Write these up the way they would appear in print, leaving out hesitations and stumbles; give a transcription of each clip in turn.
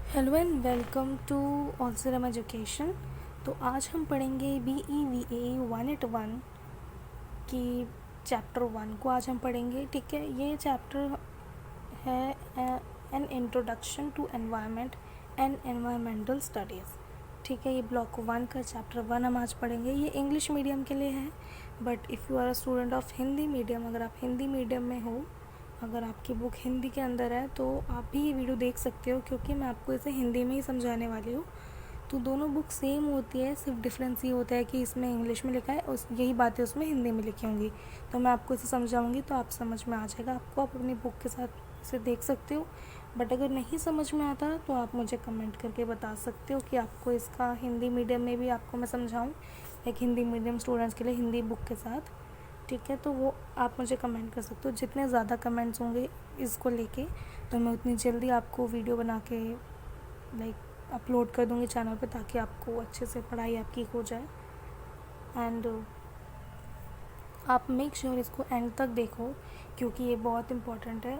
Hello and welcome to ऑल्सरम education. तो आज हम पढ़ेंगे BEVA 181 की चैप्टर 1 को आज हम पढ़ेंगे। ठीक है, ये चैप्टर है an introduction to environment and environmental studies. ठीक है, ये ब्लॉक 1 का चैप्टर 1 हम आज पढ़ेंगे। ये इंग्लिश मीडियम के लिए है, but if you are a student of Hindi medium, अगर आप हिंदी मीडियम में हो, अगर आपकी बुक हिंदी के अंदर है तो आप भी ये वीडियो देख सकते हो, क्योंकि मैं आपको इसे हिंदी में ही समझाने वाली हूँ। तो दोनों बुक सेम होती है, सिर्फ डिफरेंस ये होता है कि इसमें इंग्लिश में लिखा है और यही बातें उसमें हिंदी में लिखी होंगी। तो मैं आपको इसे समझाऊंगी तो आप समझ में आ जाएगा आपको। आप अपनी बुक के साथ इसे देख सकते हो, बट अगर नहीं समझ में आता तो आप मुझे कमेंट करके बता सकते हो कि आपको इसका हिंदी मीडियम में भी आपको मैं समझाऊँ, एक हिंदी मीडियम स्टूडेंट्स के लिए हिंदी बुक के साथ। ठीक है, तो वो आप मुझे कमेंट कर सकते हो। जितने ज़्यादा कमेंट्स होंगे इसको लेके तो मैं उतनी जल्दी आपको वीडियो बना के अपलोड कर दूँगी चैनल पे, ताकि आपको अच्छे से पढ़ाई आपकी हो जाए। एंड आप मेक श्योर इसको एंड तक देखो, क्योंकि ये बहुत इम्पोर्टेंट है।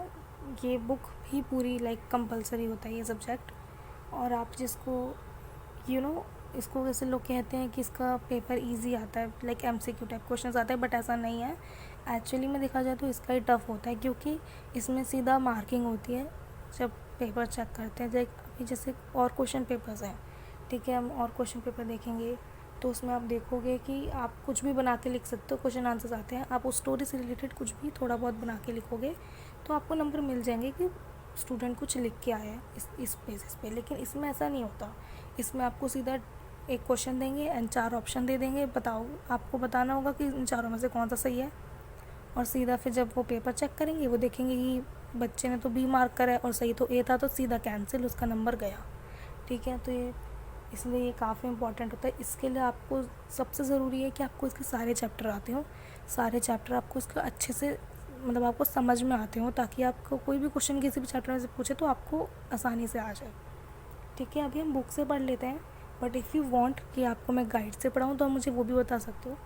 ये बुक भी पूरी कंपलसरी होता है ये सब्जेक्ट। और आप जिसको इसको वैसे लोग कहते हैं कि इसका पेपर इजी आता है, MCQ टाइप क्वेश्चंस आते हैं, बट ऐसा नहीं है। एक्चुअली में देखा जाए तो इसका ही टफ़ होता है, क्योंकि इसमें सीधा मार्किंग होती है जब पेपर चेक करते हैं। अभी जैसे और क्वेश्चन पेपर्स हैं, ठीक है, हम और क्वेश्चन पेपर देखेंगे तो उसमें आप देखोगे कि आप कुछ भी बना के लिख सकते हो। क्वेश्चन आंसर्स आते हैं, आप उस स्टोरी से रिलेटेड कुछ भी थोड़ा बहुत बना के लिखोगे तो आपको नंबर मिल जाएंगे कि स्टूडेंट कुछ लिख के आया है इस बेसिस पे। लेकिन इसमें ऐसा नहीं होता। इसमें आपको सीधा एक क्वेश्चन देंगे एंड 4 ऑप्शन दे देंगे, बताओ, आपको बताना होगा कि इन चारों में से कौन सा सही है। और सीधा फिर जब वो पेपर चेक करेंगे वो देखेंगे कि बच्चे ने तो B मार्क करा है और सही तो A था, तो सीधा कैंसिल, उसका नंबर गया। ठीक है, तो ये इसलिए ये काफ़ी इंपॉर्टेंट होता है। इसके लिए आपको सबसे ज़रूरी है कि आपको इसके सारे चैप्टर आते हो, सारे चैप्टर आपको इसका अच्छे से आपको समझ में आते हो, ताकि आपको कोई भी क्वेश्चन किसी भी चैप्टर में से पूछे तो आपको आसानी से आ जाए। ठीक है, अभी हम बुक से पढ़ लेते हैं, बट इफ़ यू वांट कि आपको मैं गाइड से पढ़ाऊँ तो आप मुझे वो भी बता सकते हो।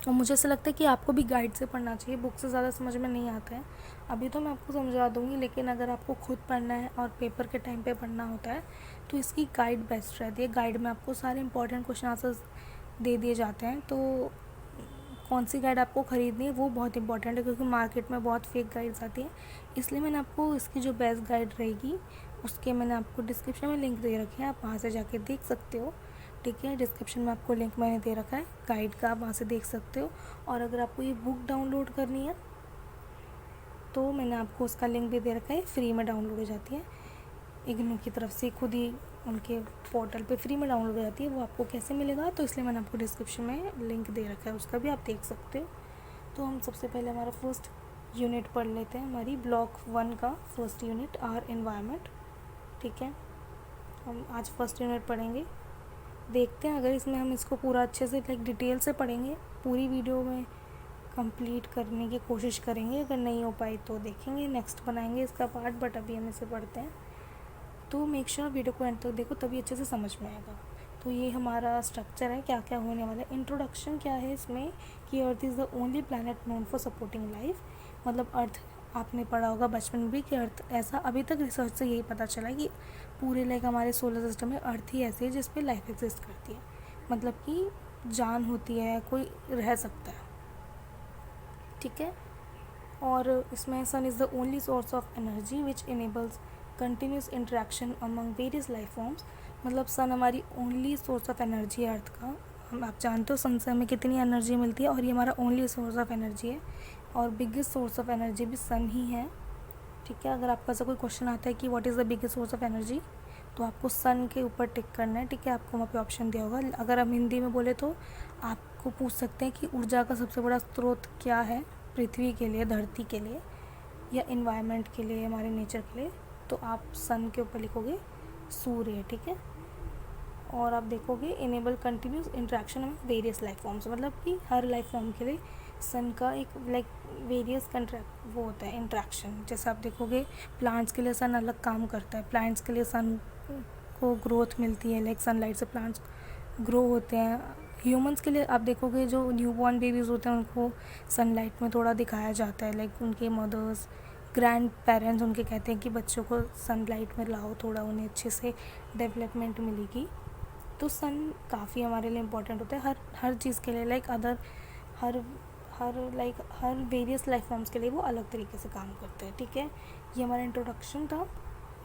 और मुझे ऐसा लगता है कि आपको भी गाइड से पढ़ना चाहिए, बुक से ज़्यादा समझ में नहीं आता है। अभी तो मैं आपको समझा दूँगी, लेकिन अगर आपको खुद पढ़ना है और पेपर के टाइम पे पढ़ना होता है तो इसकी गाइड बेस्ट रहती है। गाइड में आपको सारे इंपॉर्टेंट क्वेश्चन आंसर्स दे दिए जाते हैं। तो कौन सी गाइड आपको ख़रीदनी है वो बहुत इंपॉर्टेंट है, क्योंकि मार्केट में बहुत फेक गाइड्स आती हैं। इसलिए मैंने आपको इसकी जो बेस्ट गाइड रहेगी उसके मैंने आपको डिस्क्रिप्शन में लिंक दे रखे हैं, आप वहाँ से जाके देख सकते हो। ठीक है, डिस्क्रिप्शन में आपको लिंक मैंने दे रखा है गाइड का, आप वहाँ से देख सकते हो। और अगर आपको ये बुक डाउनलोड करनी है तो मैंने आपको उसका लिंक भी दे रखा है, फ्री में डाउनलोड हो जाती है। इग्नू की तरफ से खुद ही उनके पोर्टल पे फ्री में डाउनलोड हो जाती है। वो आपको कैसे मिलेगा, तो इसलिए मैंने आपको डिस्क्रिप्शन में लिंक दे रखा है, उसका भी आप देख सकते हो। तो हम सबसे पहले हमारा फर्स्ट यूनिट पढ़ लेते हैं, हमारी ब्लॉक 1 का फर्स्ट यूनिट, आर एनवायरनमेंट। ठीक है, हम आज फर्स्ट यूनिट पढ़ेंगे। देखते हैं अगर इसमें हम इसको पूरा अच्छे से डिटेल से पढ़ेंगे, पूरी वीडियो में कंप्लीट करने की कोशिश करेंगे। अगर नहीं हो पाई तो देखेंगे, नेक्स्ट बनाएंगे इसका पार्ट, बट अभी हम इसे पढ़ते हैं। तो मेक श्योर वीडियो को एंड तक देखो, तभी अच्छे से समझ में आएगा। तो ये हमारा स्ट्रक्चर है, क्या क्या होने वाला है। इंट्रोडक्शन क्या है इसमें कि earth is the only planet known for supporting life. Earth, आपने पढ़ा होगा बचपन में भी कि अर्थ ऐसा, अभी तक रिसर्च से यही पता चला कि पूरे हमारे सोलर सिस्टम में अर्थ ही ऐसी है जिस पे लाइफ एग्जिस्ट करती है, कि जान होती है, कोई रह सकता है। ठीक है, और इसमें sun is the only source of energy which enables continuous interaction among various life forms. Sun हमारी ओनली सोर्स ऑफ एनर्जी है अर्थ का। हम, आप जानते हो सन से हमें कितनी एनर्जी मिलती है, और ये हमारा ओनली सोर्स ऑफ एनर्जी है, और बिगेस्ट सोर्स ऑफ एनर्जी भी सन ही है। ठीक है, अगर आपका ऐसा कोई क्वेश्चन आता है कि what is the biggest source of energy, तो आपको सन के ऊपर टिक करना है। ठीक है, आपको वहाँ पे ऑप्शन दिया होगा। अगर हम हिंदी में बोले तो आपको पूछ सकते हैं कि ऊर्जा का सबसे बड़ा स्रोत क्या है पृथ्वी के लिए, धरती के लिए, या इन्वायरमेंट के लिए, हमारे नेचर के लिए, तो आप सन के ऊपर लिखोगे सूर्य। ठीक है, और आप देखोगे इनेबल कंटिन्यूस इंट्रैक्शन में वेरियस लाइफ फॉर्म्स, कि हर लाइफ फॉर्म के लिए सन का एक वेरियस कंट्रैक्ट वो होता है इंट्रैक्शन। जैसे आप देखोगे प्लांट्स के लिए सन अलग काम करता है, प्लांट्स के लिए सन को ग्रोथ मिलती है, सनलाइट से प्लांट्स ग्रो होते हैं। ह्यूमंस के लिए आप देखोगे जो न्यूबॉर्न बेबीज़ होते हैं उनको सनलाइट में थोड़ा दिखाया जाता है, उनके मदर्स ग्रैंड पेरेंट्स उनके कहते हैं कि बच्चों को सनलाइट में लाओ, थोड़ा उन्हें अच्छे से डेवलपमेंट मिलेगी। तो सन काफ़ी हमारे लिए इम्पोर्टेंट होता है हर चीज़ के लिए, लाइक हर हर वेरियस लाइफ फॉर्म्स के लिए वो अलग तरीके से काम करते हैं। ठीक है, ये हमारा इंट्रोडक्शन था।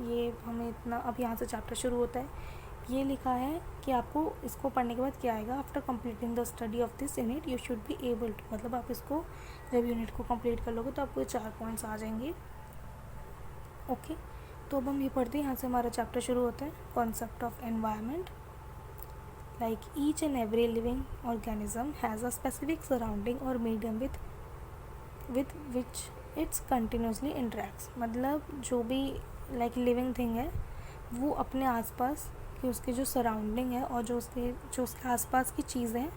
ये हमें इतना, अब यहाँ से चैप्टर शुरू होता है। ये लिखा है कि आपको इसको पढ़ने के बाद क्या आएगा, after completing the study of this unit you should be able to, मतलब आप इसको जब यूनिट को कंप्लीट कर लोगे तो आपको 4 पॉइंट्स आ जाएंगे। ओके, तो अब हम ये पढ़ते हैं, यहाँ से हमारा चैप्टर शुरू होता है। Concept of environment, like each and every living organism has a specific surrounding or medium with which it's continuously interacts। मतलब जो भी like living thing है वो अपने आसपास की उसके जो सराउंडिंग है और जो उसके आसपास की चीज़ें हैं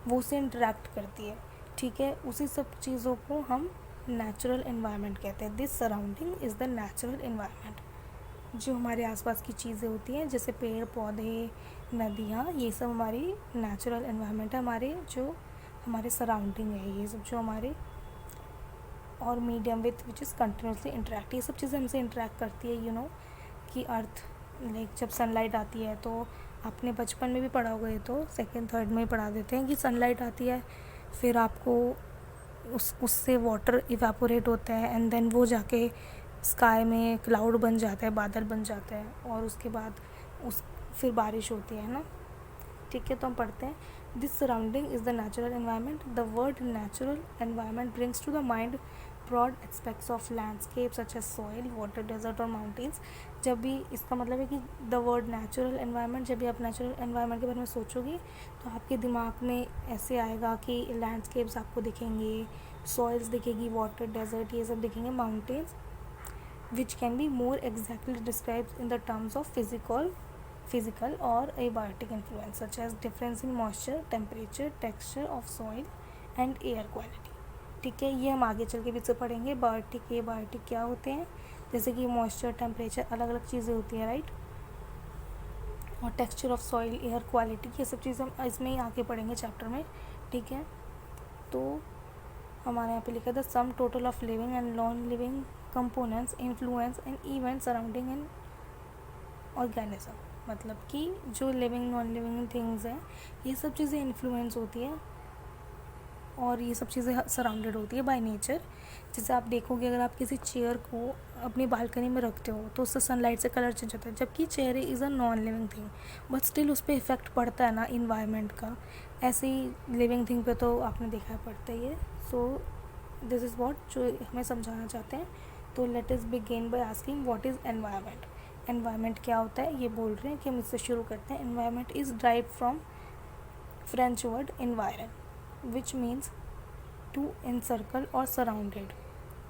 वो उससे इंटरेक्ट करती है। ठीक है, उसी सब चीज़ों को हम नेचुरल एनवायरनमेंट कहते हैं। This surrounding is the natural environment. जो हमारे आसपास की चीज़ें होती हैं जैसे पेड़ पौधे, नदियाँ, ये सब हमारी नेचुरल एनवायरनमेंट है, हमारे सराउंडिंग है ये सब जो हमारे, और medium with which is continuously interact, ये सब चीज़ें हमसे इंटरेक्ट करती है। कि अर्थ, लाइक जब सनलाइट आती है तो आपने बचपन में भी पढ़ा होगा, ये तो सेकेंड थर्ड में ही पढ़ा देते हैं कि सनलाइट आती है, फिर आपको उससे वाटर इवेपोरेट होता है एंड देन वो जाके स्काई में क्लाउड बन जाता है, बादल बन जाता है, और उसके बाद फिर बारिश होती है ना। ठीक है, तो हम पढ़ते हैं। This surrounding is the natural environment. The word natural environment brings to the mind broad aspects of landscape such as soil, water, desert और माउंटेन्स। जब भी इसका मतलब है कि द वर्ड नेचुरल एनवायरनमेंट, जब भी आप नेचुरल एनवायरनमेंट के बारे में सोचोगे तो आपके दिमाग में ऐसे आएगा कि लैंडस्केप्स आपको दिखेंगे, सॉइल्स दिखेगी, वाटर, डेजर्ट, ये सब दिखेंगे, mountains, which can be more exactly described in the terms of physical or abiotic influence such as difference in moisture, temperature, texture of soil and air quality। ठीक है, ये हम आगे चल के भी से पढ़ेंगे। बायोटिक, एबायोटिक क्या होते हैं, जैसे कि मॉइस्चर, टेम्परेचर, अलग अलग चीज़ें होती हैं, राइट, और texture of soil, air quality, ये सब चीज़ें हम इसमें ही आगे पढ़ेंगे चैप्टर में। ठीक है, तो हमारे यहाँ पे लिखा था sum total of living and non living components influence and event surrounding an organism. मतलब कि जो लिविंग नॉन लिविंग थिंग्स हैं ये सब चीज़ें इन्फ्लुएंस होती हैं और ये सब चीज़ें सराउंडेड होती है बाय नेचर। जैसे आप देखोगे, अगर आप किसी चेयर को अपनी बालकनी में रखते हो तो उससे सनलाइट से कलर चेंज होता है, जबकि chair is a non living thing, but still उस पर इफ़ेक्ट पड़ता है ना इन्वायरमेंट का। ऐसे ही लिविंग थिंग पे तो आपने देखा है पड़ता ही है। सो दिस इज़ वॉट जो हमें समझाना चाहते हैं। तो let us begin by asking what is environment. Environment क्या होता है ये बोल रहे हैं कि हम इससे शुरू करते हैं। Environment is drive from French word environ which means to encircle और सराउंडेड।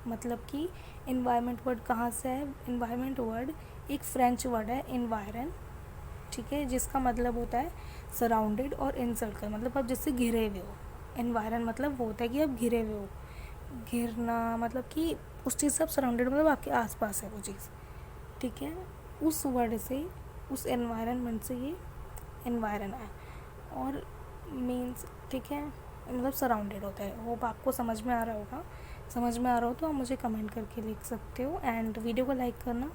मतलब कि एनवायरनमेंट वर्ड कहाँ से है, एनवायरनमेंट वर्ड एक फ्रेंच वर्ड है एनवायरन, ठीक है, जिसका मतलब होता है सराउंडेड और एनसर्कल, मतलब आप जिससे घिरे हुए हो। एनवायरन मतलब वो होता है कि आप घिरे हुए हो, घिरना मतलब कि उस चीज़ से आप सराउंडेड, मतलब आपके आसपास है वो चीज़। ठीक है, उस वर्ड से, उस एनवायरनमेंट से ये एनवायरन है और मीन्स, ठीक है, मतलब सराउंडेड होता है। वो आपको समझ में आ रहा होगा, समझ में आ रहा हो तो आप मुझे कमेंट करके लिख सकते हो। एंड वीडियो को लाइक करना,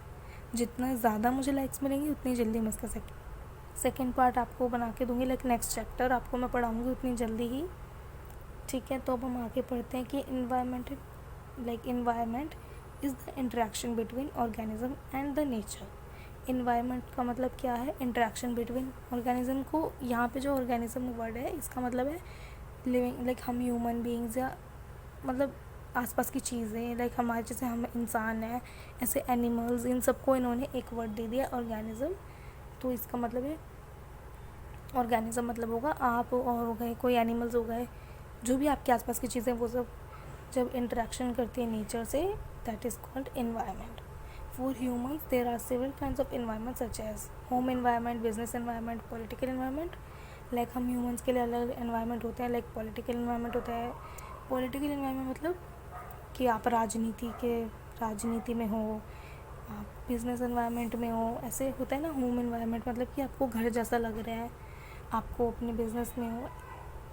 जितना ज़्यादा मुझे लाइक्स मिलेंगे उतनी जल्दी मैं इसका सेकेंड पार्ट आपको बना के दूँगी, लाइक नेक्स्ट चैप्टर आपको मैं पढ़ाऊँगी उतनी जल्दी ही। ठीक है, तो अब हम आगे पढ़ते हैं कि environment is the interaction between organism and the nature. Environment का मतलब क्या है, इंटरेक्शन बिटवीन ऑर्गेनिज्म को, यहाँ पे जो ऑर्गेनिज्म वर्ड है इसका मतलब है लिविंग, लाइक हम ह्यूमन बीइंग्स या मतलब आसपास की चीज़ें, लाइक हमारे जैसे हम इंसान हैं ऐसे एनिमल्स, इन सबको इन्होंने एक वर्ड दे दिया ऑर्गेनिज्म। तो इसका मतलब है ऑर्गेनिज्म मतलब होगा आप और हो गए, कोई एनिमल्स हो गए, जो भी आपके आसपास की चीज़ें वो सब जब इंटरेक्शन करती है नेचर से, that is called environment. For humans there are several kinds of environment such as home environment, business environment, political environment. Like हम ह्यूमन्स के लिए अलग एनवायरनमेंट होते हैं, लाइक पॉलिटिकल एनवायरनमेंट होता है। पॉलिटिकल एनवायरनमेंट मतलब कि आप राजनीति में हो, आप बिजनेस एनवायरनमेंट में हो, ऐसे होता है ना। होम एनवायरनमेंट मतलब कि आपको घर जैसा लग रहा है, आपको अपने बिजनेस में हो,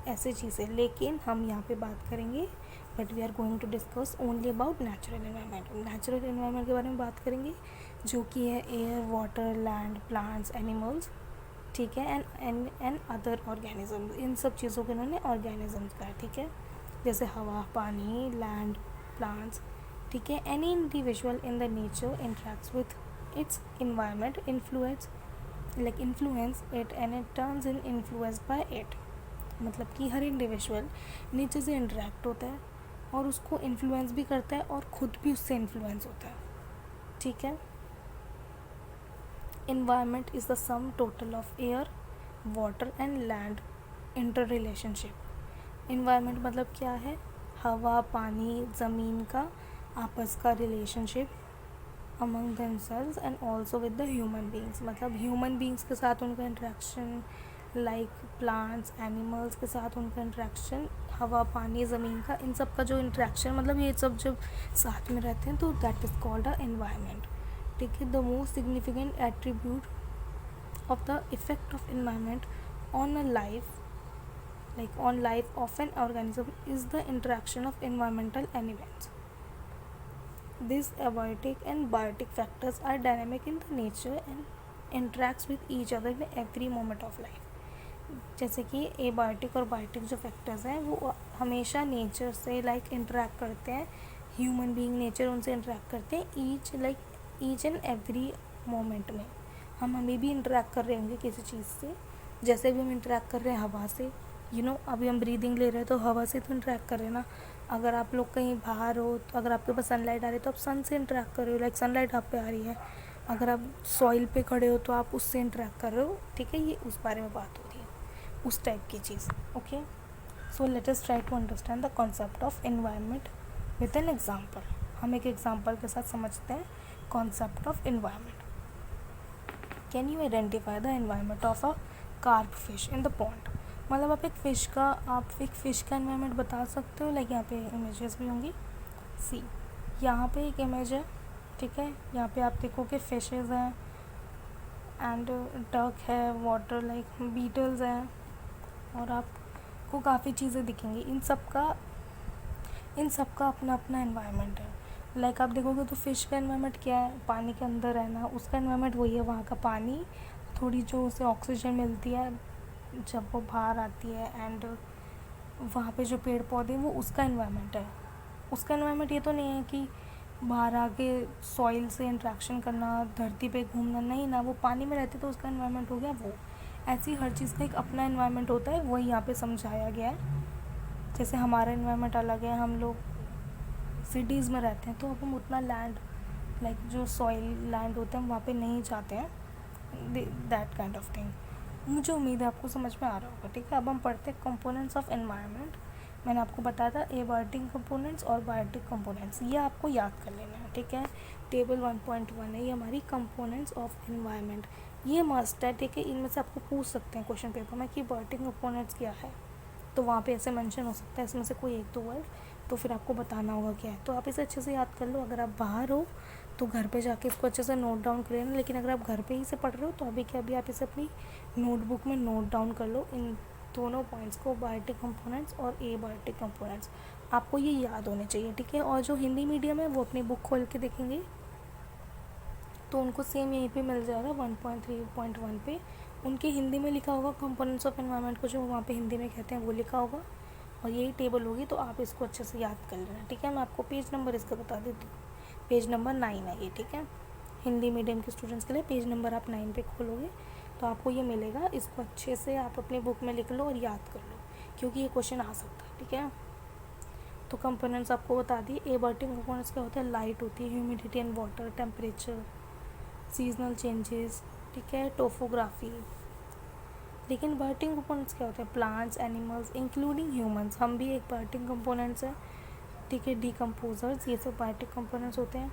ऐसे चीज़ें। लेकिन हम यहाँ पे बात करेंगे but we are going to discuss only about natural environment. Natural environment के बारे में बात करेंगे जो कि है air, water, land, plants, animals, ठीक है, एंड अदर ऑर्गेनिज्म। इन सब चीज़ों को इन्होंने ऑर्गेनिजम्स का है, ठीक है, जैसे हवा, पानी, लैंड, प्लांट्स, ठीक है। Any individual in the nature interacts with its environment, influence it and it turns in influenced by it. मतलब कि हर इंडिविजुअल नेचर से इंटरेक्ट होता है और उसको इन्फ्लुएंस भी करता है और ख़ुद भी उससे इन्फ्लुएंस होता है, ठीक है। Environment is the sum total of air, water and land inter relationship. Environment मतलब क्या है? हवा, पानी, ज़मीन का आपस का relationship among themselves and also with the human beings. मतलब ह्यूमन बींग्स के साथ उनका इंट्रैक्शन, लाइक प्लांट्स, एनिमल्स के साथ उनका इंट्रैक्शन, हवा, पानी, ज़मीन का, इन सब का जो इंट्रैक्शन, मतलब ये सब जब साथ में रहते हैं तो that is called a environment, ठीक है। The most significant attribute of the effect of environment on a life, like on life of an organism, is the interaction of environmental elements. These abiotic and biotic factors are dynamic in the nature and interacts with each other in every moment of life. जैसे कि abiotic और biotic जो factors हैं वो हमेशा nature से like interact करते हैं, ह्यूमन बीइंग नेचर उनसे इंटरेक्ट करते हैं ईच एंड एवरी मोमेंट में। हम अभी भी इंटरेक्ट कर रहे होंगे किसी चीज़ से, जैसे भी हम इंटरेक्ट कर रहे हैं हवा से, अभी हम ब्रीदिंग ले रहे हैं तो हवा से तो इंटरेक्ट कर रहे हैं ना। अगर आप लोग कहीं बाहर हो तो अगर आपके पास सनलाइट आ रही है तो आप सन से इंटरेक्ट कर रहे हो, लाइक सनलाइट आप पे आ रही है। अगर आप सॉइल पे खड़े हो तो आप उससे इंटरेक्ट कर रहे हो, ठीक है। ये उस बारे में बात हो रही है, उस टाइप की चीज़, okay. So let us try to understand the concept of environment with an example. हम एक एग्जाम्पल के साथ समझते हैं concept of environment. Can you identify the environment of a carp fish in the pond. मतलब आप एक फ़िश का एनवायरनमेंट बता सकते हो, लाइक यहाँ पे इमेजेस भी होंगी। सी, यहाँ पे एक इमेज है, ठीक है। यहाँ पे आप देखो कि फिशेज़ हैं एंड डक है, वाटर लाइक बीटल्स हैं, और आपको काफ़ी चीज़ें दिखेंगी। इन सब का अपना अपना एनवायरनमेंट है। लाइक आप देखोगे तो फ़िश का एनवायरनमेंट क्या है? पानी के अंदर रहना, उसका एनवायरनमेंट वही है, वहाँ का पानी, थोड़ी जो उसे ऑक्सीजन मिलती है जब वो बाहर आती है, एंड वहाँ पे जो पेड़ पौधे हैं वो उसका एनवायरनमेंट है। उसका एनवायरनमेंट ये तो नहीं है कि बाहर आके सॉइल से इंट्रैक्शन करना, धरती पे घूमना, नहीं ना, वो पानी में रहते तो उसका एनवायरनमेंट हो गया वो। ऐसी हर चीज़ का एक अपना एनवायरनमेंट होता है, वही यहाँ पे समझाया गया है। जैसे हमारा एनवायरनमेंट अलग है, हम लोग सिटीज़ में रहते हैं तो अब हम उतना लैंड, लाइक जो सॉइल लैंड होता है हम वहाँ पे नहीं जाते हैं, दैट काइंड ऑफ थिंग। मुझे उम्मीद है आपको समझ में आ रहा होगा, ठीक है। अब हम पढ़ते हैं कंपोनेंट्स ऑफ एनवायरनमेंट। मैंने आपको बताया था एबायोटिक कंपोनेंट्स और बायोटिक कंपोनेंट्स, ये आपको याद कर लेना है, ठीक है। टेबल 1.1 है ये हमारी कंपोनेंट्स ऑफ एनवायरनमेंट, ये मस्ट है, ठीक है। इनमें से आपको पूछ सकते हैं क्वेश्चन पेपर में कि बायोटिक कंपोनेंट्स क्या है, तो वहाँ पे ऐसे मेंशन हो सकता है इसमें से कोई एक दो वर्ड, तो फिर आपको बताना होगा क्या है। तो आप इसे अच्छे से याद कर लो। अगर आप बाहर हो तो घर पे जाके इसको अच्छे से नोट डाउन कर लेना, लेकिन अगर आप घर पे ही से पढ़ रहे हो तो अभी आप इसे अपनी नोटबुक में नोट डाउन कर लो, इन दोनों पॉइंट्स को, बायोटिक कंपोनेंट्स और एबायोटिक कंपोनेंट्स। आपको ये याद होने चाहिए, ठीक है। और जो हिंदी मीडियम है वो अपनी बुक खोल के देखेंगे तो उनको सेम यहीं पे मिल जाएगा 1.3.1 पे, उनके हिंदी में लिखा होगा कंपोनेंट्स ऑफ एनवायरनमेंट को, जो वहाँ पे हिंदी में कहते हैं वो लिखा होगा, और यही टेबल होगी, तो आप इसको अच्छे से याद कर लेना, ठीक है। मैं आपको पेज नंबर इसका बता देती हूँ, पेज नंबर 9 है ये, ठीक है। हिंदी मीडियम के स्टूडेंट्स के लिए पेज नंबर आप 9 पे खोलोगे तो आपको ये मिलेगा। इसको अच्छे से आप अपनी बुक में लिख लो और याद कर लो, क्योंकि ये क्वेश्चन आ सकता है, ठीक है। तो कंपोनेंट्स आपको बता दिए। एबायोटिक कंपोनेंट्स क्या होता है? लाइट होती है, humidity and water, temperature, seasonal changes, ठीक है, टोपोग्राफी। लेकिन बायोटिक कंपोनेंट्स क्या होते हैं? प्लांट्स, एनिमल्स इंक्लूडिंग ह्यूमंस, हम भी एक बायोटिक कंपोनेंट्स हैं, ठीक है। डिकम्पोजर्स, ये सब बायोटिक कंपोनेंट्स होते हैं।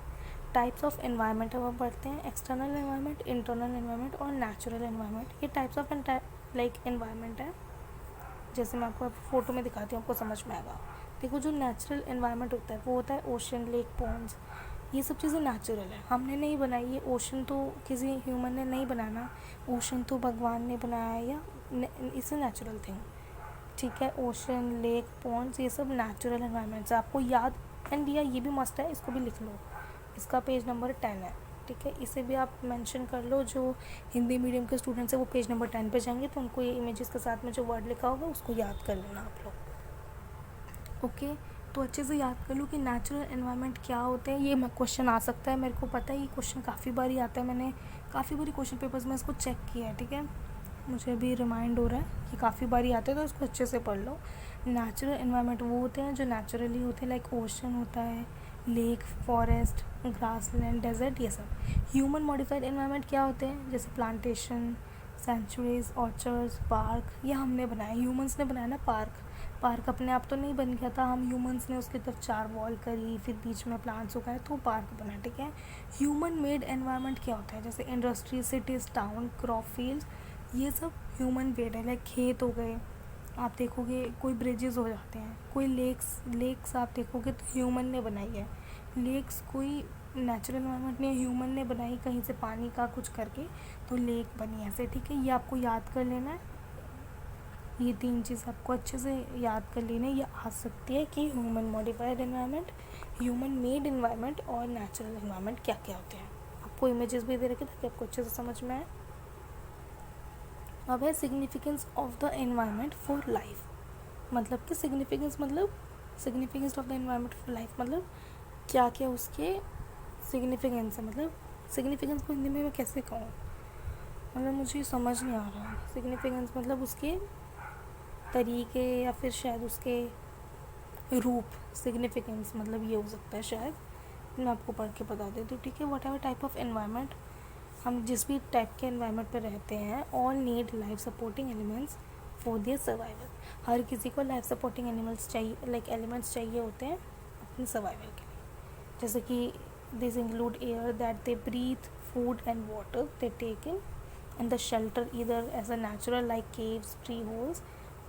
टाइप्स ऑफ एनवायरनमेंट अब हम पढ़ते हैं, एक्सटर्नल एनवायरनमेंट, इंटरनल एनवायरनमेंट और नेचुरल एनवायरनमेंट। ये टाइप्स ऑफ लाइक एनवायरनमेंट है, जैसे मैं आपको फ़ोटो में दिखाती हूँ, आपको समझ में आएगा। देखो, जो नेचुरल एनवायरनमेंट होता है वो होता है ओशन, लेक, पॉन्ड्स, ये सब चीज़ें नेचुरल है, हमने नहीं बनाई। ये ओशन तो किसी ह्यूमन ने नहीं बनाना, ओशन तो भगवान ने बनाया, या इसे नेचुरल थिंग। ठीक है। ओशन, लेक, पॉन्ड्स, ये सब नेचुरल एनवायरनमेंट्स है, आपको याद। एंड ये भी मस्ट है, इसको भी लिख लो, इसका पेज नंबर 10 है, ठीक है। इसे भी आप मेंशन कर लो, जो हिंदी मीडियम के स्टूडेंट्स हैं वो पेज नंबर 10 पे जाएंगे तो उनको ये इमेजेस के साथ में जो वर्ड लिखा होगा उसको याद कर लेना आप लोग, ओके। तो अच्छे से याद कर लो कि नेचुरल एनवायरनमेंट क्या होते हैं। ये क्वेश्चन आ सकता है, मेरे को पता है ये क्वेश्चन काफ़ी बार आता है, मैंने काफ़ी बारी क्वेश्चन पेपर्स में इसको चेक किया है, ठीक है। मुझे अभी रिमाइंड हो रहा है कि काफ़ी बारी आते हैं, तो इसको अच्छे से पढ़ लो। नेचुरल एनवायरनमेंट वो होते हैं जो नेचुरली होते हैं, लाइक ओशन होता है, लेक, फॉरेस्ट, ग्रासलैंड, डेजर्ट, ये सब। ह्यूमन मॉडिफाइड एनवायरनमेंट क्या होते हैं, जैसे प्लांटेशन, सेंचुरीज, ऑर्चर्ड्स, पार्क, ये हमने बनाया, ह्यूमंस ने बनाया ना पार्क। पार्क अपने आप तो नहीं बन गया था, हम ह्यूमंस ने उसकी तरफ 4 वॉल करी, फिर बीच में प्लांट्स उगाए तो पार्क बना, ठीक है। ह्यूमन मेड एनवायरनमेंट क्या होता है, जैसे industry, cities, town, crop field, ये सब ह्यूमन मेड है, लाइक खेत हो गए, आप देखोगे कोई ब्रिजेस हो जाते हैं, कोई लेक्स आप देखोगे तो ह्यूमन ने बनाई है। लेक्स कोई नेचुरल एनवायरनमेंट नहीं, ह्यूमन ने बनाई कहीं से पानी का कुछ करके, तो लेक बनी ऐसे, ठीक है। ये आपको याद कर लेना है, ये 3 चीज़ आपको अच्छे से याद कर लेना है। ये आ सकती है कि human modified environment, human made environment और नेचुरल एनवायरनमेंट क्या क्या होते हैं। आपको इमेजेस भी दे रखे ताकि आपको अच्छे से समझ में आए। अब है significance of the environment for life, मतलब कि significance of the environment for life मतलब क्या क्या उसके सिग्निफिकेंस है, मतलब सिग्निफिकेंस को हिंदी में मैं कैसे कहूँ, मतलब मुझे समझ नहीं आ रहा। सिग्निफिकेंस मतलब उसके तरीके या फिर शायद उसके रूप, सिग्निफिकेंस मतलब ये हो सकता है शायद, मैं आपको पढ़ के बता देती हूँ, ठीक है। Whatever type of environment, हम जिस भी टाइप के एनवायरनमेंट पर रहते हैं, all need life supporting elements for their survival. हर किसी को लाइफ सपोर्टिंग एनिमल्स चाहिए, लाइक एलिमेंट्स चाहिए होते हैं अपने सर्वाइवल के लिए, जैसे कि this include air that they breathe, food and water they take in, and the shelter either as a natural like caves, tree holes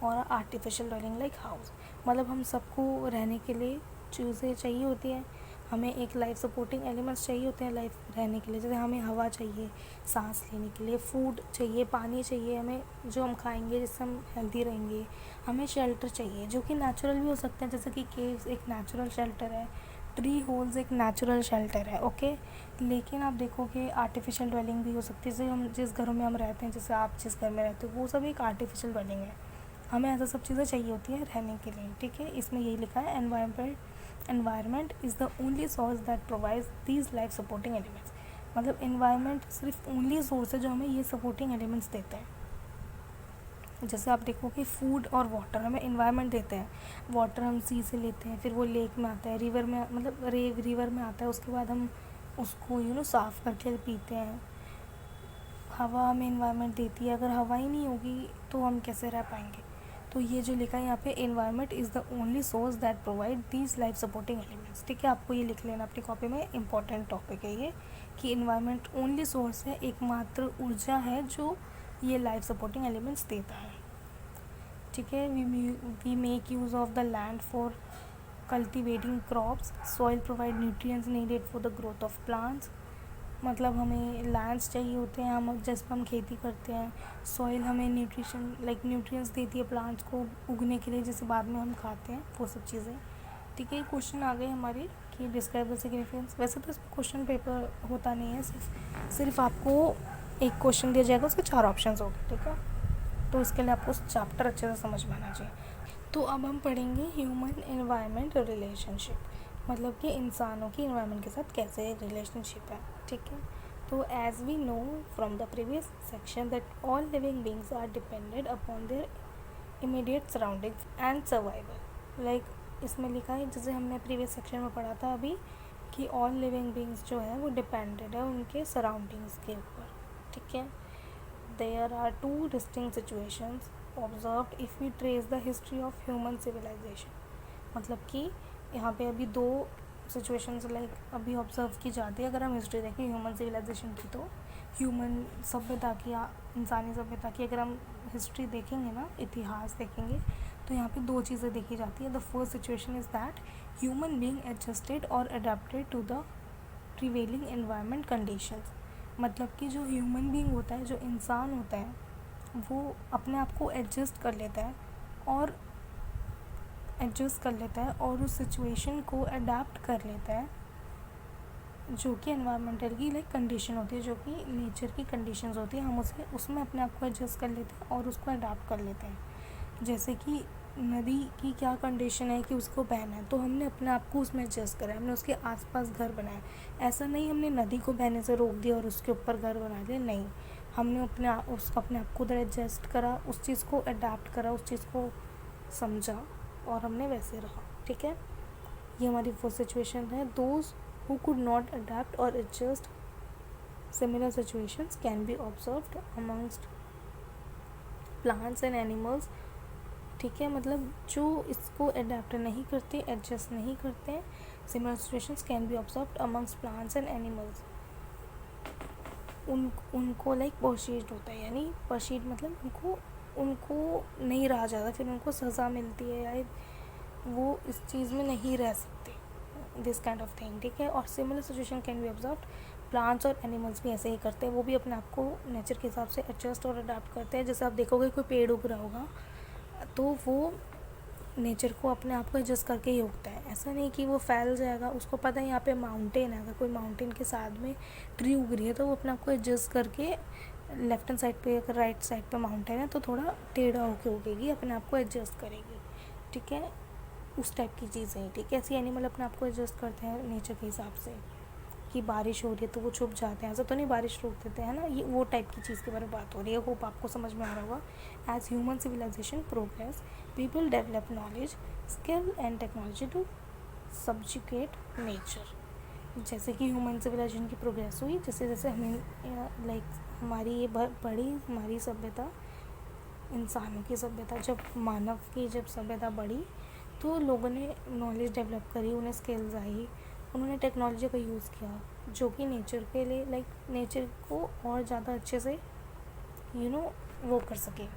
और आर्टिफिशियल ड्वेलिंग लाइक हाउस। मतलब हम सबको रहने के लिए चीज़ें चाहिए होती हैं, हमें एक लाइफ सपोर्टिंग एलिमेंट्स चाहिए होते हैं लाइफ रहने के लिए, जैसे हमें हवा चाहिए सांस लेने के लिए, फूड चाहिए, पानी चाहिए हमें जो हम खाएंगे जिससे हम हेल्दी रहेंगे, हमें शेल्टर चाहिए जो कि नेचुरल भी हो सकते हैं, जैसे कि केव्स एक नेचुरल शेल्टर है, ट्री होल्स एक नेचुरल शेल्टर है, ओके। लेकिन आप देखोगे आर्टिफिशियल ड्वेलिंग भी हो सकती है, जैसे हम जिस घरों में हम रहते हैं, जैसे आप जिस घर में रहते हो वो सब एक आर्टिफिशियल ड्वेलिंग है, हमें ऐसा सब चीज़ें चाहिए होती है रहने के लिए, ठीक है। इसमें यही लिखा है environment is the only source that provides these life supporting elements, मतलब एनवायरनमेंट सिर्फ ओनली सोर्स है जो हमें ये सपोर्टिंग एलिमेंट्स देते हैं। जैसे आप देखो कि फूड और वाटर हमें एनवायरनमेंट देते हैं, वाटर हम सी से लेते हैं, फिर वो लेक में आता है, रिवर में, मतलब रिवर में आता है, उसके बाद हम उसको साफ़ करके पीते हैं। हवा हमें एनवायरनमेंट देती है, अगर हवा ही नहीं होगी तो हम कैसे रह पाएंगे। तो ये जो लिखा है यहाँ पे, environment is the only source that provide these life supporting elements, ठीक है। आपको ये लिख लेना अपनी कॉपी में, इंपॉर्टेंट टॉपिक है ये, कि एनवायरनमेंट ओनली सोर्स है, एकमात्र ऊर्जा है जो ये लाइफ सपोर्टिंग एलिमेंट्स देता है, ठीक है। We make use of the land for cultivating crops, soil provide nutrients needed for the growth of plants, मतलब हमें लैंड्स चाहिए होते हैं, हम जिस पर हम खेती करते हैं, सॉइल हमें न्यूट्रिएंट्स देती है प्लांट्स को उगने के लिए, जैसे बाद में हम खाते हैं वो सब चीज़ें, ठीक है। क्वेश्चन आ गए हमारे कि डिस्क्राइब द सिग्निफिकेंस। वैसे तो इसमें क्वेश्चन पेपर होता नहीं है, सिर्फ आपको एक क्वेश्चन दिया जाएगा, उसके 4 ऑप्शन होंगे, ठीक है। तो इसके लिए आपको चैप्टर अच्छे से समझ में आना चाहिए। तो अब हम पढ़ेंगे ह्यूमन एनवायरनमेंट रिलेशनशिप, मतलब कि इंसानों की एनवायरनमेंट के साथ कैसे रिलेशनशिप है, ठीक है। तो as we know from the previous section that all living beings are depended upon their immediate surroundings and survival, like इसमें लिखा है, जैसे हमने प्रीवियस सेक्शन में पढ़ा था अभी, कि ऑल लिविंग बींग्स जो है वो डिपेंडेड है उनके सराउंडिंग्स के ऊपर, ठीक है। There are 2 distinct situations observed if we trace the history of human civilization, मतलब कि यहाँ पे अभी 2 सिचुएशंस लाइक अभी ऑब्जर्व की जाती है, अगर हम हिस्ट्री देखें ह्यूमन सिविलाइजेशन की, तो ह्यूमन सभ्यता की, इंसानी सभ्यता की अगर हम हिस्ट्री देखेंगे ना, इतिहास देखेंगे, तो यहाँ पे 2 चीज़ें देखी जाती है। The first situation is that human being adjusted और adapted to the prevailing environment conditions, मतलब कि जो ह्यूमन बीइंग होता है, जो इंसान होता है, वो अपने आप को एडजस्ट कर लेता है और एडजस्ट कर लेता है और उस सिचुएशन को अडाप्ट कर लेता है, जो कि एनवायरमेंटल की लाइक कंडीशन होती है, जो कि नेचर की कंडीशंस होती है, हम उसे उसमें अपने आप को एडजस्ट कर लेते हैं और उसको अडाप्ट कर लेते हैं। जैसे कि नदी की क्या कंडीशन है कि उसको बहना है, तो हमने अपने आप को उसमें एडजस्ट करा, हमने उसके आसपास घर बनाया। ऐसा नहीं हमने नदी को बहने से रोक दिया और उसके ऊपर घर बना लिया, नहीं, हमने अपने आप को उधर एडजस्ट करा, उस चीज़ को अडाप्ट करा, उस चीज़ को समझा और हमने वैसे रहा। ठीक है, ये हमारी वो सिचुएशन है। Those who could not adapt or adjust similar situations can be observed amongst plants and animals। ठीक है, मतलब जो इसको अडेप्ट नहीं करते, एडजस्ट नहीं करते, similar situations can be observed amongst plants and animals. उनको लाइक पर्सीड होता है, यानी पर्सीड मतलब उनको नहीं रहा जाता, फिर उनको सज़ा मिलती है या वो इस चीज़ में नहीं रह सकते, दिस काइंड ऑफ थिंग। ठीक है, और similar situation can be observed, plants और एनिमल्स भी ऐसे ही करते हैं, वो भी अपने आप को नेचर के हिसाब से एडजस्ट और अडाप्ट करते हैं। जैसे आप देखोगे कोई पेड़ उग रहा होगा तो वो नेचर को अपने आप को एडजस्ट करके ही उगता है, ऐसा नहीं कि वो फैल जाएगा। उसको पता है यहाँ पे माउंटेन है, अगर कोई माउंटेन के साथ में ट्री उग रही है तो वो अपने आप को एडजस्ट करके लेफ्ट हैंड साइड पे, अगर राइट साइड पे माउंटेन है तो थोड़ा टेढ़ा होके उगेगी, अपने आप को एडजस्ट करेगी। ठीक है, उस टाइप की चीज़ें हैं। ठीक है, ऐसे एनिमल अपने आप को एडजस्ट करते हैं नेचर के हिसाब से, कि बारिश हो रही है तो वो छुप जाते हैं, ऐसा तो नहीं बारिश रोक देते हैं ना, ये वो टाइप की चीज़ के बारे में बात हो रही है। होप आपको समझ में आ रहा होगा। As human civilization progress, people develop knowledge, skill and technology to subjugate nature. जैसे कि ह्यूमन सिविलाइजेशन की प्रोग्रेस हुई, जैसे जैसे हमें लाइक हमारी ये बढ़ी हमारी सभ्यता, इंसानों की सभ्यता, जब मानव की जब सभ्यता बढ़ी तो लोगों ने नॉलेज डेवलप करी, उन्हें स्किल्स आई, उन्होंने टेक्नोलॉजी का यूज़ किया, जो कि नेचर के लिए लाइक नेचर को और ज़्यादा अच्छे से वो कर सके।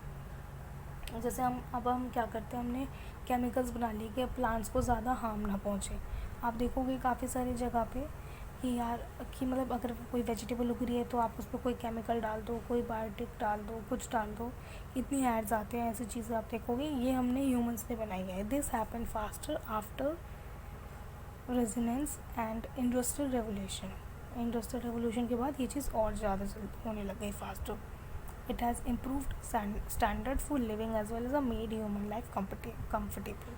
जैसे हम क्या करते हैं, हमने केमिकल्स बना लिए कि प्लांट्स को ज़्यादा हार्म ना पहुँचे। आप देखोगे काफ़ी सारी जगह पे कि यार कि मतलब अगर कोई वेजिटेबल उग रही है तो आप उस पर कोई केमिकल डाल दो, कोई बायोटिक डाल दो, कुछ डाल दो, इतनी एड्स आते हैं, ऐसी चीज़ें आप देखोगे, ये हमने ह्यूमंस ने बनाई है। This happen faster after renaissance and industrial revolution के बाद ये चीज़ और ज़्यादा होने लग गई faster. It has improved standard for living as well as a made human life comfortable.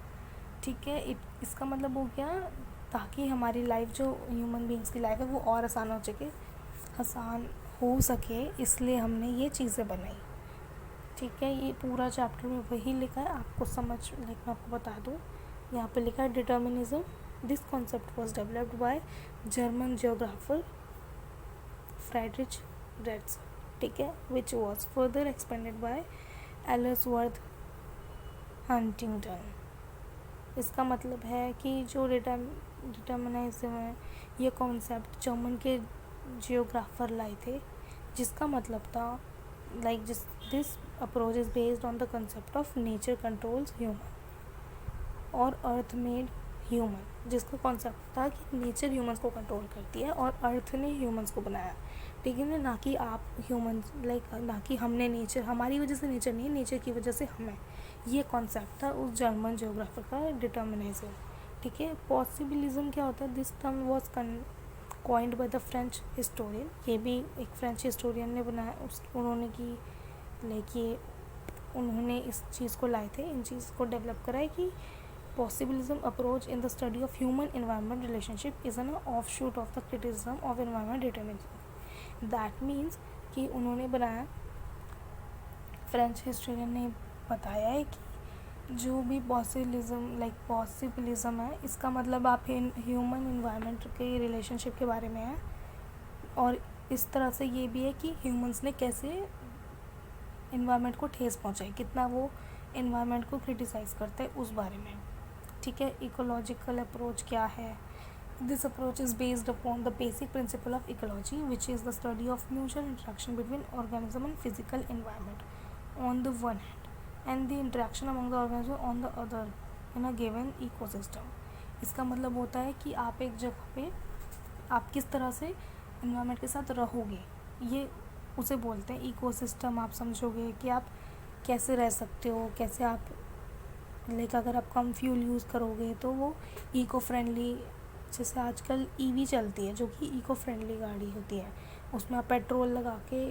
ठीक है, इसका मतलब हो गया ताकि हमारी लाइफ, जो ह्यूमन बींग्स की लाइफ है, वो और आसान हो सके, इसलिए हमने ये चीज़ें बनाई। ठीक है, ये पूरा चैप्टर में वही लिखा है, आपको समझ लाइक मैं आपको बता दूँ, यहाँ पे लिखा है determinism. This concept was developed by German geographer Friedrich Ratzel. ठीक है, which was further expanded by Ellsworth Huntington. इसका मतलब है कि जो डिटर्मिनिज्म है, ये कॉन्सेप्ट जर्मन के जियोग्राफर लाए थे, जिसका मतलब था like this approach is based on the concept of nature controls human और अर्थ मेड ह्यूमन, जिसका कॉन्सेप्ट था कि नेचर ह्यूमंस को कंट्रोल करती है और अर्थ ने ह्यूमंस को बनाया। ठीक है ना कि आप ह्यूमंस लाइक ना कि हमने नेचर, हमारी वजह से नेचर नहीं, नेचर की वजह से हमें, ये कॉन्सेप्ट था उस जर्मन जियोग्राफर का, डिटर्मिनिज्म। ठीक है, पॉसिबिलिज्म क्या होता है, this term was coined by the French historian. ये भी एक फ्रेंच हिस्टोरियन ने बनाया, उन्होंने की लाइक ये उन्होंने इस चीज़ को लाए थे, इन चीज़ को डेवलप कराए कि possibilism approach in the study of human environment relationship is an of shoot of the criticism of environment determinism. That means कि उन्होंने बनाया, फ्रेंच हिस्टोरियन ने बताया है कि जो भी पॉसिबिलिज्म है, इसका मतलब आप ह्यूमन एनवायरनमेंट के रिलेशनशिप के बारे में है, और इस तरह से ये भी है कि ह्यूमंस ने कैसे एनवायरनमेंट को ठेस पहुंचाई, कितना वो एनवायरनमेंट को क्रिटिसाइज़ करते हैं उस बारे में। ठीक है, इकोलॉजिकल अप्रोच क्या है, this approach is based upon the basic principle of ecology which is the study of mutual interaction between organism and physical environment on the one hand and the interaction among the organisms on the other in a given ecosystem। इसका मतलब होता है कि आप एक जगह पे आप किस तरह से एनवायरनमेंट के साथ रहोगे, ये उसे बोलते हैं इकोसिस्टम। आप समझोगे कि आप कैसे रह सकते हो, कैसे आप लाइक अगर आप कम फ्यूल यूज़ करोगे तो वो इको फ्रेंडली, जैसे आजकल ईवी चलती है जो कि इको फ्रेंडली गाड़ी होती है, उसमें आप पेट्रोल लगा के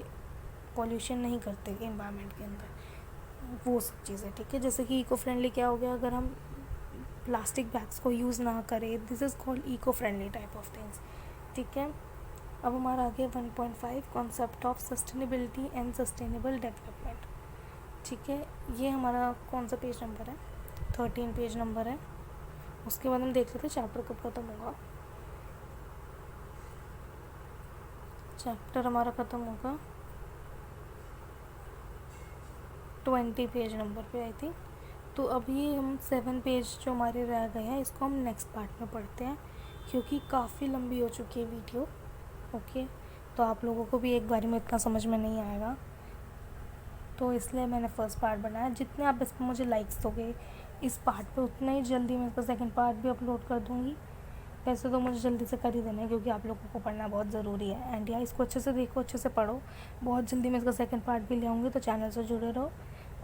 पॉल्यूशन नहीं करते एनवायरनमेंट के अंदर, वो सब चीज़ें, ठीक है। जैसे कि इको फ्रेंडली क्या हो गया, अगर हम प्लास्टिक बैग्स को यूज़ ना करें, this is called eco friendly type of things, ठीक है। अब हमारा आ गया 1.5 concept of sustainability and sustainable development, ठीक है। ये हमारा कौन सा पेज नंबर है, 13 पेज नंबर है। उसके बाद हम देख लेते हैं चैप्टर कब ख़त्म होगा। चैप्टर हमारा ख़त्म होगा 20 पेज नंबर पे आई थिंक। तो अभी हम 7 पेज जो हमारे रह गए हैं इसको हम नेक्स्ट पार्ट में पढ़ते हैं, क्योंकि काफ़ी लंबी हो चुकी है वीडियो, ओके। तो आप लोगों को भी एक बारी में इतना समझ में नहीं आएगा, तो इसलिए मैंने फर्स्ट पार्ट बनाया। जितने आप इस पर मुझे लाइक्स दोगे इस पार्ट पे, उतना ही जल्दी मैं इसका सेकंड पार्ट भी अपलोड कर दूँगी। वैसे तो मुझे जल्दी से कर ही देना है क्योंकि आप लोगों को पढ़ना बहुत ज़रूरी है, एंड या इसको अच्छे से देखो, अच्छे से पढ़ो। बहुत जल्दी मैं इसका सेकंड पार्ट भी ले आऊँगी, तो चैनल से जुड़े रहो।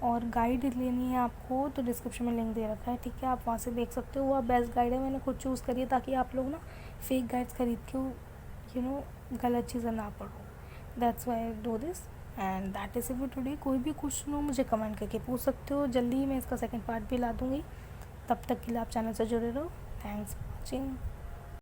और गाइड लेनी है आपको तो डिस्क्रिप्शन में लिंक दे रखा है, ठीक है, आप वहाँ से देख सकते हो। वो बेस्ट गाइड है, मैंने खुद चूज़ करी है ताकि आप लोग ना फेक गाइड्स खरीद के गलत चीज़ें ना पढ़ो। That's why I do this and that is it today. कोई भी क्वेश्चन हो मुझे कमेंट करके पूछ सकते हो, जल्दी ही मैं इसका सेकंड पार्ट भी ला दूँगी। तब तक के लिए आप चैनल से जुड़े रहो। Thanks for watching.